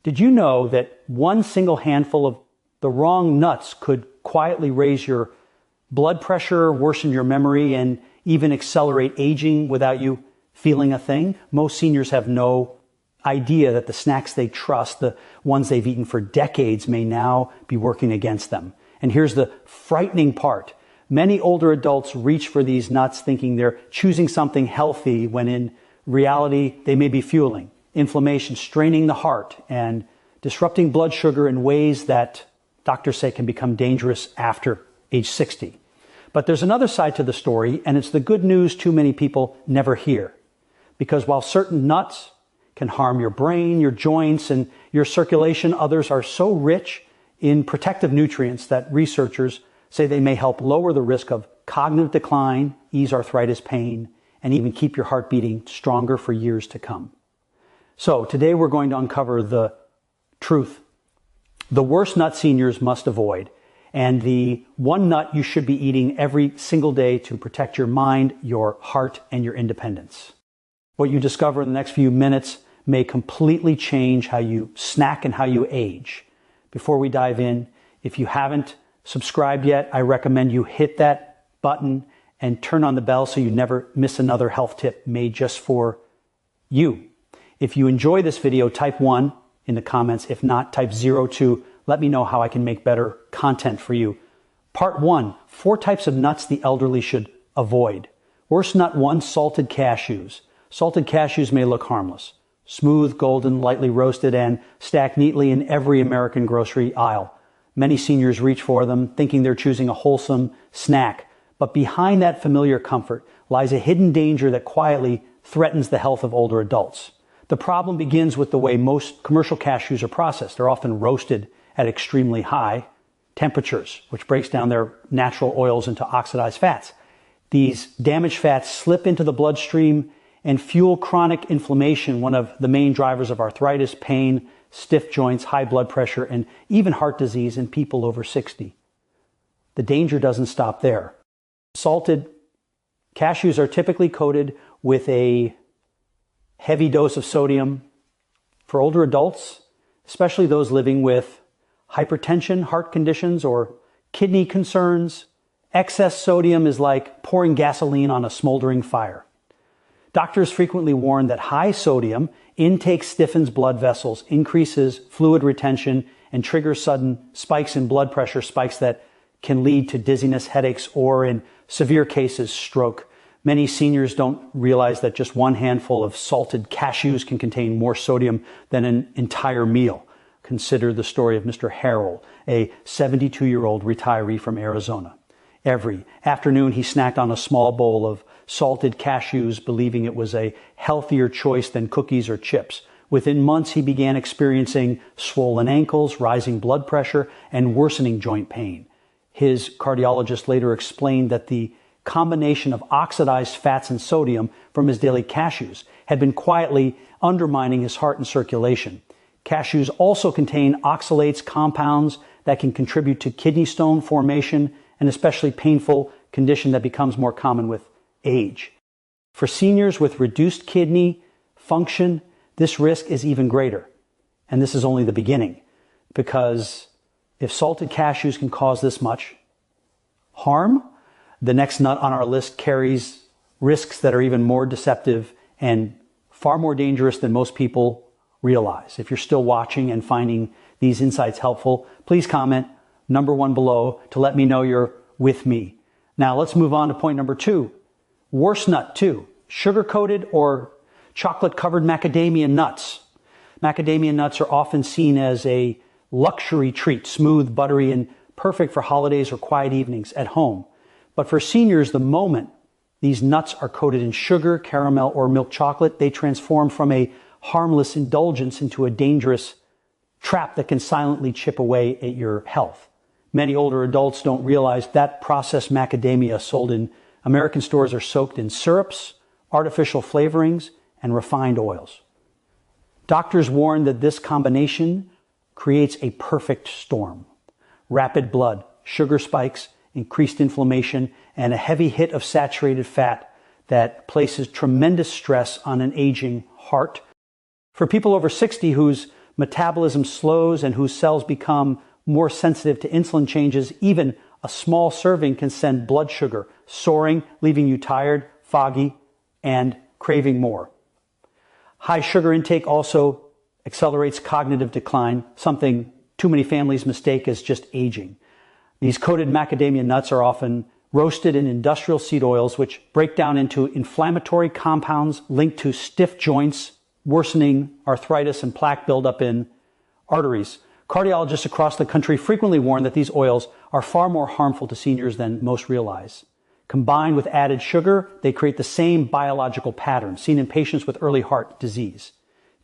Did you know that one single handful of the wrong nuts could quietly raise your blood pressure, worsen your memory, and even accelerate aging without you feeling a thing? Most seniors have no idea that the snacks they trust, the ones they've eaten for decades, may now be working against them. And here's the frightening part. Many older adults reach for these nuts thinking they're choosing something healthy when in reality they may be fueling inflammation, straining the heart, and disrupting blood sugar in ways that doctors say can become dangerous after age 60. But there's another side to the story, and it's the good news too many people never hear. Because while certain nuts can harm your brain, your joints, and your circulation, others are so rich in protective nutrients that researchers say they may help lower the risk of cognitive decline, ease arthritis pain, and even keep your heart beating stronger for years to come. So today we're going to uncover the truth. The worst nut seniors must avoid, and the one nut you should be eating every single day to protect your mind, your heart, and your independence. What you discover in the next few minutes may completely change how you snack and how you age. Before we dive in, if you haven't subscribed yet, I recommend you hit that button and turn on the bell so you never miss another health tip made just for you. If you enjoy this video, type 1 in the comments. If not, type 0 to let me know how I can make better content for you. Part 1, 4 types of nuts the elderly should avoid. Worst nut 1, salted cashews. Salted cashews may look harmless. Smooth, golden, lightly roasted, and stacked neatly in every American grocery aisle. Many seniors reach for them, thinking they're choosing a wholesome snack. But behind that familiar comfort lies a hidden danger that quietly threatens the health of older adults. The problem begins with the way most commercial cashews are processed. They're often roasted at extremely high temperatures, which breaks down their natural oils into oxidized fats. These damaged fats slip into the bloodstream and fuel chronic inflammation, one of the main drivers of arthritis, pain, stiff joints, high blood pressure, and even heart disease in people over 60. The danger doesn't stop there. Salted cashews are typically coated with a heavy dose of sodium. For older adults, especially those living with hypertension, heart conditions, or kidney concerns, excess sodium is like pouring gasoline on a smoldering fire. Doctors frequently warn that high sodium intake stiffens blood vessels, increases fluid retention, and triggers sudden spikes in blood pressure, spikes that can lead to dizziness, headaches, or in severe cases, stroke. Many seniors don't realize that just one handful of salted cashews can contain more sodium than an entire meal. Consider the story of Mr. Harrell, a 72-year-old retiree from Arizona. Every afternoon, he snacked on a small bowl of salted cashews, believing it was a healthier choice than cookies or chips. Within months, he began experiencing swollen ankles, rising blood pressure, and worsening joint pain. His cardiologist later explained that the combination of oxidized fats and sodium from his daily cashews had been quietly undermining his heart and circulation. Cashews also contain oxalates, compounds that can contribute to kidney stone formation, an especially painful condition that becomes more common with age. For seniors with reduced kidney function, this risk is even greater. And this is only the beginning, because if salted cashews can cause this much harm, the next nut on our list carries risks that are even more deceptive and far more dangerous than most people realize. If you're still watching and finding these insights helpful, please comment number 1 below to let me know you're with me. Now let's move on to point number 2. Worst nut 2, sugar-coated or chocolate-covered macadamia nuts. Macadamia nuts are often seen as a luxury treat, smooth, buttery, and perfect for holidays or quiet evenings at home. But for seniors, the moment these nuts are coated in sugar, caramel, or milk chocolate, they transform from a harmless indulgence into a dangerous trap that can silently chip away at your health. Many older adults don't realize that processed macadamia sold in American stores are soaked in syrups, artificial flavorings, and refined oils. Doctors warn that this combination creates a perfect storm. Rapid blood, sugar spikes, increased inflammation, and a heavy hit of saturated fat that places tremendous stress on an aging heart. For people over 60 whose metabolism slows and whose cells become more sensitive to insulin changes, even a small serving can send blood sugar soaring, leaving you tired, foggy, and craving more. High sugar intake also accelerates cognitive decline, something too many families mistake as just aging. These coated macadamia nuts are often roasted in industrial seed oils, which break down into inflammatory compounds linked to stiff joints, worsening arthritis and plaque buildup in arteries. Cardiologists across the country frequently warn that these oils are far more harmful to seniors than most realize. Combined with added sugar, they create the same biological pattern seen in patients with early heart disease.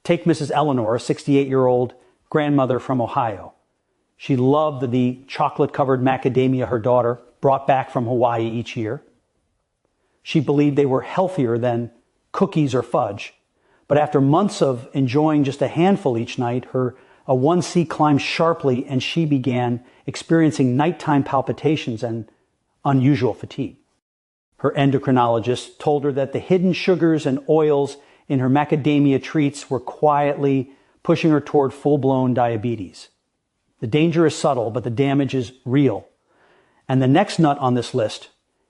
Take Mrs. Eleanor, a 68-year-old grandmother from Ohio. She loved the chocolate-covered macadamia her daughter brought back from Hawaii each year. She believed they were healthier than cookies or fudge. But after months of enjoying just a handful each night, her A1C climbed sharply and she began experiencing nighttime palpitations and unusual fatigue. Her endocrinologist told her that the hidden sugars and oils in her macadamia treats were quietly pushing her toward full-blown diabetes. The danger is subtle, but the damage is real. And the next nut on this list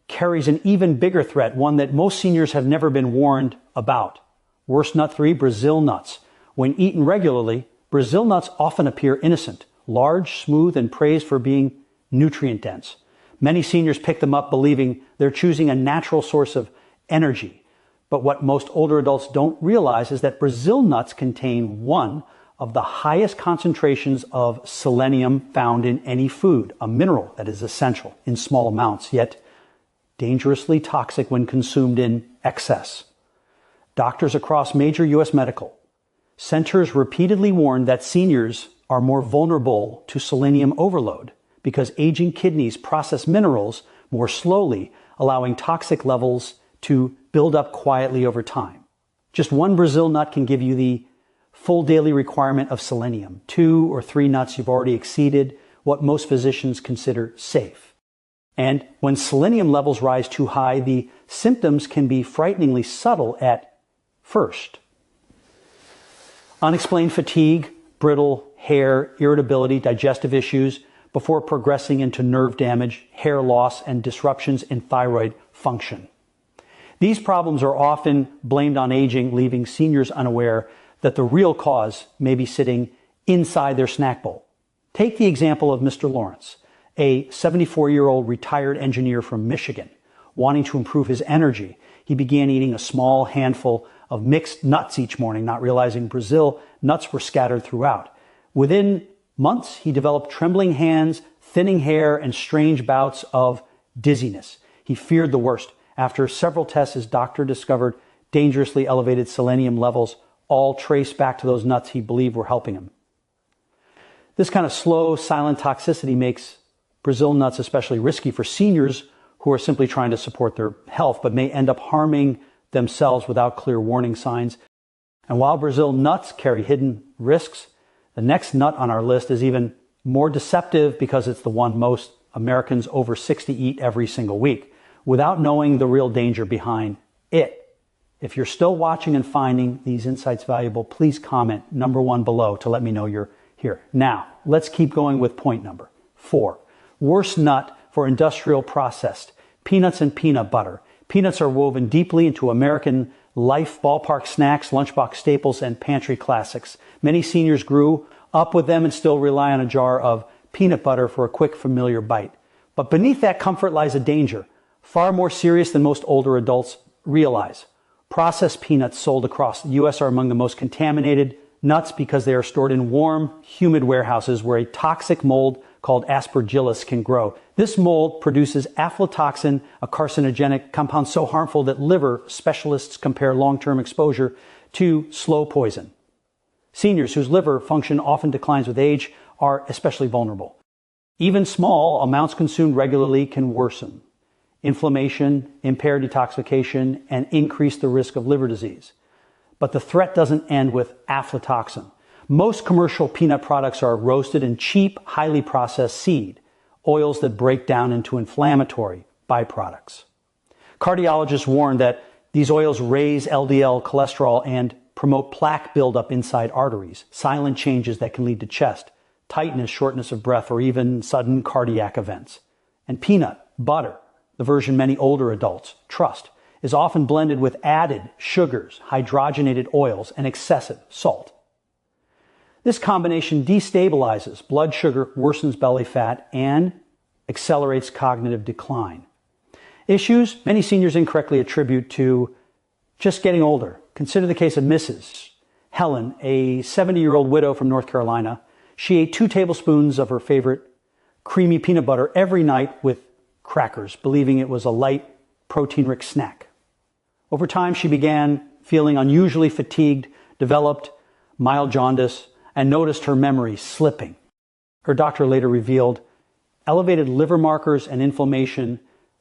carries an even bigger threat, one that most seniors have never been warned about. Worst nut 3, Brazil nuts. When eaten regularly, Brazil nuts often appear innocent, large, smooth, and praised for being nutrient dense. Many seniors pick them up believing they're choosing a natural source of energy. But what most older adults don't realize is that Brazil nuts contain one of the highest concentrations of selenium found in any food, a mineral that is essential in small amounts, yet dangerously toxic when consumed in excess. Doctors across major U.S. medical centers repeatedly warn that seniors are more vulnerable to selenium overload because aging kidneys process minerals more slowly, allowing toxic levels to build up quietly over time. Just one Brazil nut can give you the full daily requirement of selenium. 2 or 3 nuts, you've already exceeded what most physicians consider safe. And when selenium levels rise too high, the symptoms can be frighteningly subtle at first. Unexplained fatigue, brittle hair, irritability, digestive issues, before progressing into nerve damage, hair loss, and disruptions in thyroid function. These problems are often blamed on aging, leaving seniors unaware that the real cause may be sitting inside their snack bowl. Take the example of Mr. Lawrence, a 74-year-old retired engineer from Michigan. Wanting to improve his energy, he began eating a small handful of mixed nuts each morning, not realizing Brazil nuts were scattered throughout. Within months, he developed trembling hands, thinning hair, and strange bouts of dizziness. He feared the worst. After several tests, his doctor discovered dangerously elevated selenium levels, all traced back to those nuts he believed were helping him. This kind of slow, silent toxicity makes Brazil nuts especially risky for seniors who are simply trying to support their health, but may end up harming themselves without clear warning signs. And while Brazil nuts carry hidden risks, the next nut on our list is even more deceptive because it's the one most Americans over 60 eat every single week, without knowing the real danger behind it. If you're still watching and finding these insights valuable, please comment number 1 below to let me know you're here. Now, let's keep going with point number 4. Worst nut for industrial processed, peanuts and peanut butter. Peanuts are woven deeply into American life, ballpark snacks, lunchbox staples, and pantry classics. Many seniors grew up with them and still rely on a jar of peanut butter for a quick, familiar bite. But beneath that comfort lies a danger, far more serious than most older adults realize. Processed peanuts sold across the U.S. are among the most contaminated nuts because they are stored in warm, humid warehouses where a toxic mold called aspergillus can grow. This mold produces aflatoxin, a carcinogenic compound so harmful that liver specialists compare long-term exposure to slow poison. Seniors whose liver function often declines with age are especially vulnerable. Even small amounts consumed regularly can worsen inflammation, impair detoxification, and increase the risk of liver disease. But the threat doesn't end with aflatoxin. Most commercial peanut products are roasted in cheap, highly processed seed, oils that break down into inflammatory byproducts. Cardiologists warn that these oils raise LDL cholesterol and promote plaque buildup inside arteries, silent changes that can lead to chest, tightness, shortness of breath, or even sudden cardiac events. And peanut butter, the version many older adults trust, is often blended with added sugars, hydrogenated oils, and excessive salt. This combination destabilizes blood sugar, worsens belly fat, and accelerates cognitive decline. Issues many seniors incorrectly attribute to just getting older. Consider the case of Mrs. Helen, a 70-year-old widow from North Carolina. She ate 2 tablespoons of her favorite creamy peanut butter every night with crackers, believing it was a light, protein-rich snack. Over time, she began feeling unusually fatigued, developed mild jaundice, and noticed her memory slipping. Her doctor later revealed elevated liver markers and inflammation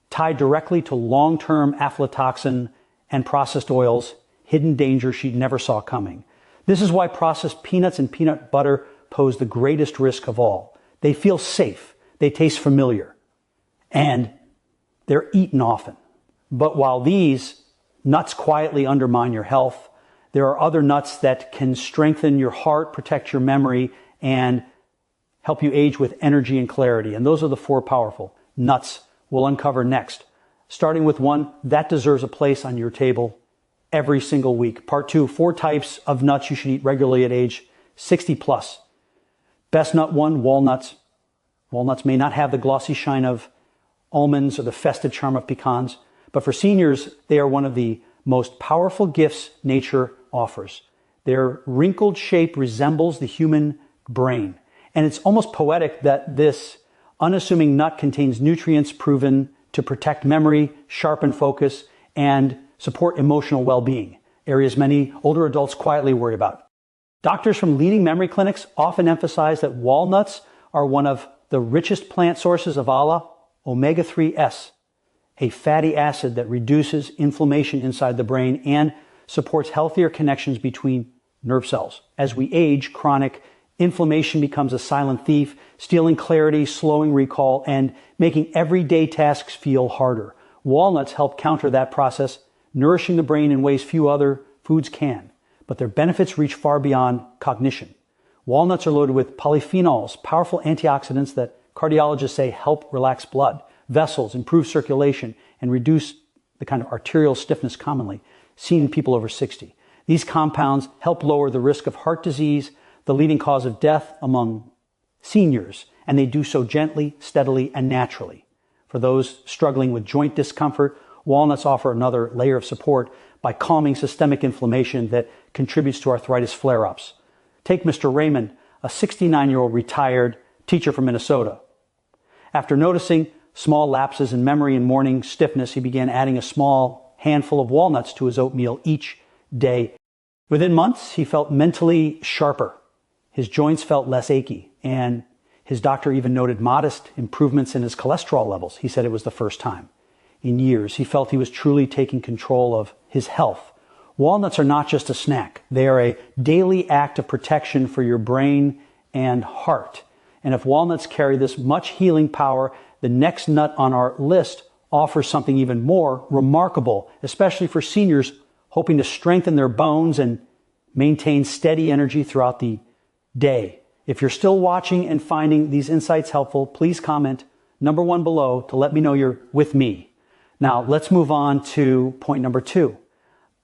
tied directly to long-term aflatoxin and processed oils, hidden danger she never saw coming. This is why processed peanuts and peanut butter pose the greatest risk of all. They feel safe, they taste familiar, and they're eaten often. But while these nuts quietly undermine your health, there are other nuts that can strengthen your heart, protect your memory, and help you age with energy and clarity. And those are the 4 powerful nuts we'll uncover next, starting with one that deserves a place on your table every single week. Part 2, 4 types of nuts you should eat regularly at age 60 plus. Best nut 1, walnuts. Walnuts may not have the glossy shine of almonds or the festive charm of pecans, but for seniors, they are one of the most powerful gifts nature offers. Their wrinkled shape resembles the human brain, and it's almost poetic that this unassuming nut contains nutrients proven to protect memory, sharpen focus, and support emotional well-being, areas many older adults quietly worry about. Doctors from leading memory clinics often emphasize that walnuts are one of the richest plant sources of omega-3s, a fatty acid that reduces inflammation inside the brain and supports healthier connections between nerve cells. As we age, chronic inflammation becomes a silent thief, stealing clarity, slowing recall, and making everyday tasks feel harder. Walnuts help counter that process, nourishing the brain in ways few other foods can. But their benefits reach far beyond cognition. Walnuts are loaded with polyphenols, powerful antioxidants that cardiologists say help relax blood vessels, improve circulation, and reduce the kind of arterial stiffness commonly seen in people over 60. These compounds help lower the risk of heart disease, the leading cause of death among seniors, and they do so gently, steadily, and naturally. For those struggling with joint discomfort, walnuts offer another layer of support by calming systemic inflammation that contributes to arthritis flare-ups. Take Mr. Raymond, a 69-year-old retired teacher from Minnesota. After noticing small lapses in memory and morning stiffness, he began adding a small handful of walnuts to his oatmeal each day. Within months, he felt mentally sharper. His joints felt less achy, and his doctor even noted modest improvements in his cholesterol levels. He said it was the first time in years. He felt he was truly taking control of his health. Walnuts are not just a snack. They are a daily act of protection for your brain and heart. And if walnuts carry this much healing power, the next nut on our list offers something even more remarkable, especially for seniors hoping to strengthen their bones and maintain steady energy throughout the day. If you're still watching and finding these insights helpful, please comment number 1 below to let me know you're with me. Now, let's move on to point number 2.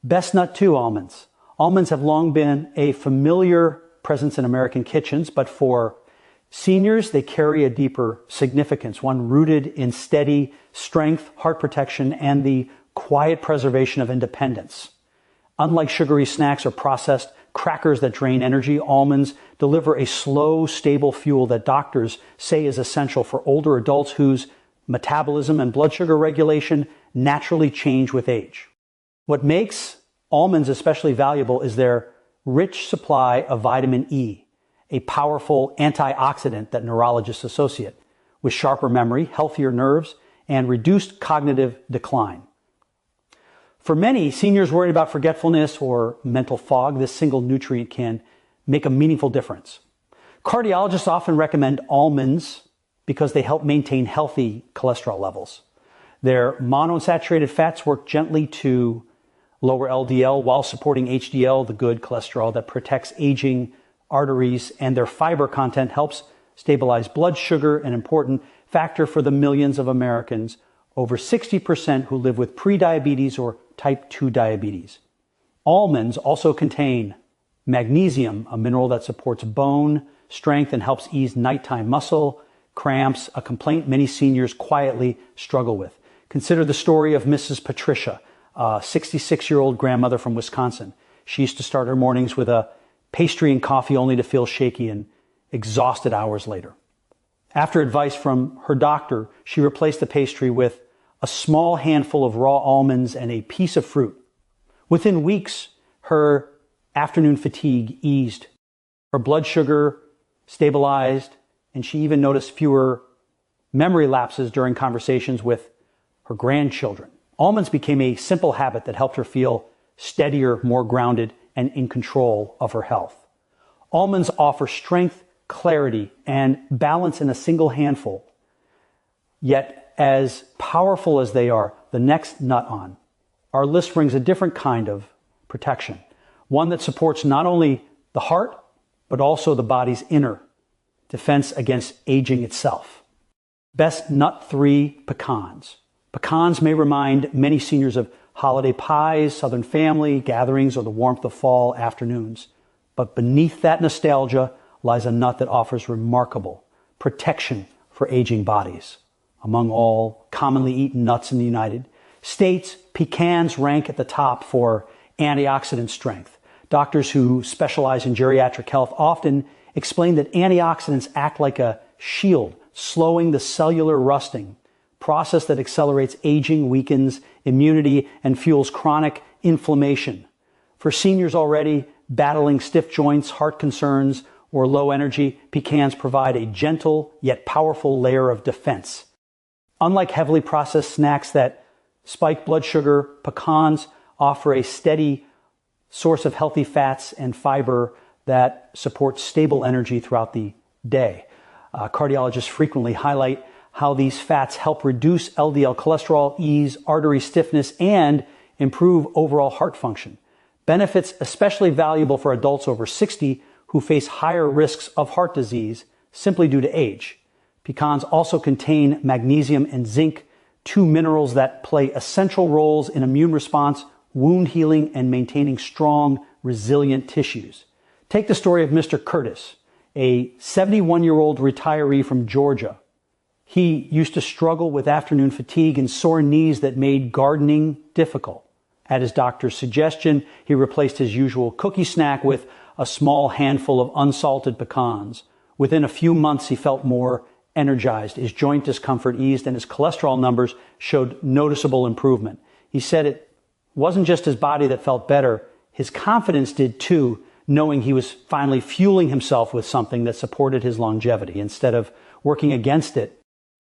Best nut 2, almonds. Almonds have long been a familiar presence in American kitchens, but for seniors, they carry a deeper significance, one rooted in steady strength, heart protection, and the quiet preservation of independence. Unlike sugary snacks or processed crackers that drain energy, almonds deliver a slow, stable fuel that doctors say is essential for older adults whose metabolism and blood sugar regulation naturally change with age. What makes almonds especially valuable is their rich supply of vitamin E, a powerful antioxidant that neurologists associate with sharper memory, healthier nerves, and reduced cognitive decline. For many seniors worried about forgetfulness or mental fog, this single nutrient can make a meaningful difference. Cardiologists often recommend almonds because they help maintain healthy cholesterol levels. Their monounsaturated fats work gently to lower LDL while supporting HDL, the good cholesterol that protects aging arteries, and their fiber content helps stabilize blood sugar, an important factor for the millions of Americans, over 60% who live with prediabetes or type 2 diabetes. Almonds also contain magnesium, a mineral that supports bone strength and helps ease nighttime muscle cramps, a complaint many seniors quietly struggle with. Consider the story of Mrs. Patricia, a 66-year-old grandmother from Wisconsin. She used to start her mornings with a pastry and coffee only to feel shaky and exhausted hours later. After advice from her doctor, she replaced the pastry with a small handful of raw almonds and a piece of fruit. Within weeks, her afternoon fatigue eased, her blood sugar stabilized, and she even noticed fewer memory lapses during conversations with her grandchildren. Almonds became a simple habit that helped her feel steadier, more grounded, and in control of her health. Almonds offer strength, clarity, and balance in a single handful. Yet, as powerful as they are, the next nut on our list brings a different kind of protection. One that supports not only the heart, but also the body's inner defense against aging itself. Best nut 3, pecans. Pecans may remind many seniors of holiday pies, Southern family gatherings, or the warmth of fall afternoons. But beneath that nostalgia lies a nut that offers remarkable protection for aging bodies. Among all commonly eaten nuts in the United States, pecans rank at the top for antioxidant strength. Doctors who specialize in geriatric health often explain that antioxidants act like a shield, slowing the cellular rusting, process that accelerates aging, weakens immunity, and fuels chronic inflammation. For seniors already battling stiff joints, heart concerns, or low energy, pecans provide a gentle yet powerful layer of defense. Unlike heavily processed snacks that spike blood sugar, pecans offer a steady source of healthy fats and fiber that supports stable energy throughout the day. Cardiologists frequently highlight how these fats help reduce LDL cholesterol, ease artery stiffness, and improve overall heart function. Benefits especially valuable for adults over 60 who face higher risks of heart disease simply due to age. Pecans also contain magnesium and zinc, two minerals that play essential roles in immune response, wound healing, and maintaining strong, resilient tissues. Take the story of Mr. Curtis, a 71-year-old retiree from Georgia. He used to struggle with afternoon fatigue and sore knees that made gardening difficult. At his doctor's suggestion, he replaced his usual cookie snack with a small handful of unsalted pecans. Within a few months, he felt more energized. His joint discomfort eased and his cholesterol numbers showed noticeable improvement. He said it wasn't just his body that felt better, his confidence did too, knowing he was finally fueling himself with something that supported his longevity instead of working against it.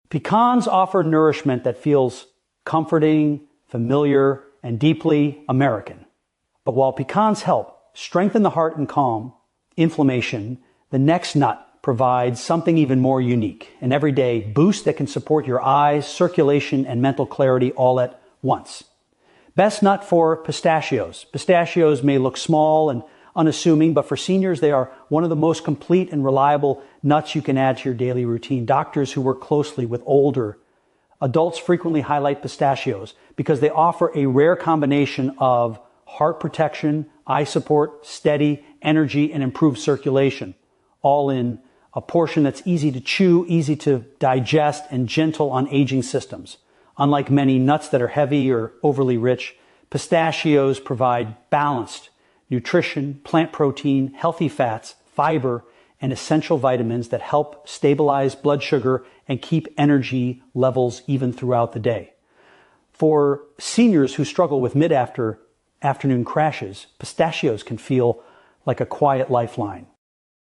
Pecans offer nourishment that feels comforting, familiar, and deeply American. But while pecans help strengthen the heart and calm inflammation, the next nut provides something even more unique, an everyday boost that can support your eyes, circulation, and mental clarity all at once. Best nut for pistachios. Pistachios may look small and unassuming, but for seniors, they are one of the most complete and reliable nuts you can add to your daily routine. Doctors who work closely with older adults frequently highlight pistachios because they offer a rare combination of heart protection, eye support, steady energy, and improved circulation, all in a portion that's easy to chew, easy to digest, and gentle on aging systems. Unlike many nuts that are heavy or overly rich, pistachios provide balanced nutrition, plant protein, healthy fats, fiber, and essential vitamins that help stabilize blood sugar and keep energy levels even throughout the day. For seniors who struggle with mid-afternoon crashes, pistachios can feel like a quiet lifeline.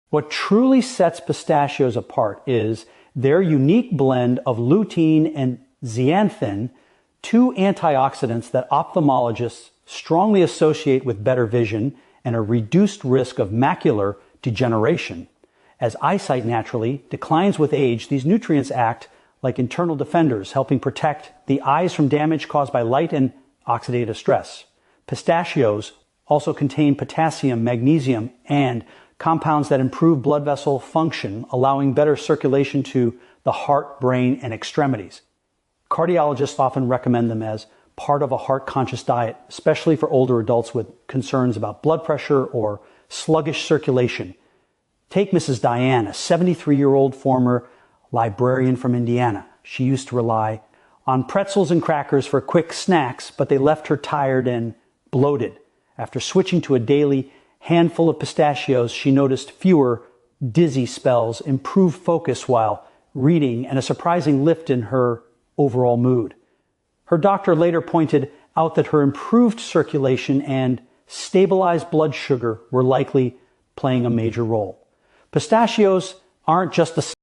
What truly sets pistachios apart is their unique blend of lutein and zeaxanthin, two antioxidants that ophthalmologists strongly associate with better vision and a reduced risk of macular degeneration. As eyesight naturally declines with age, these nutrients act like internal defenders, helping protect the eyes from damage caused by light and oxidative stress. Pistachios also contain potassium, magnesium, and compounds that improve blood vessel function, allowing better circulation to the heart, brain, and extremities. Cardiologists often recommend them as part of a heart-conscious diet, especially for older adults with concerns about blood pressure or sluggish circulation. Take Mrs. Diane, a 73-year-old former librarian from Indiana. She used to rely on pretzels and crackers for quick snacks, but they left her tired and bloated. After switching to a daily handful of pistachios, she noticed fewer dizzy spells, improved focus while reading, and a surprising lift in her overall mood. Her doctor later pointed out that her improved circulation and stabilized blood sugar were likely playing a major role. Pistachios aren't just a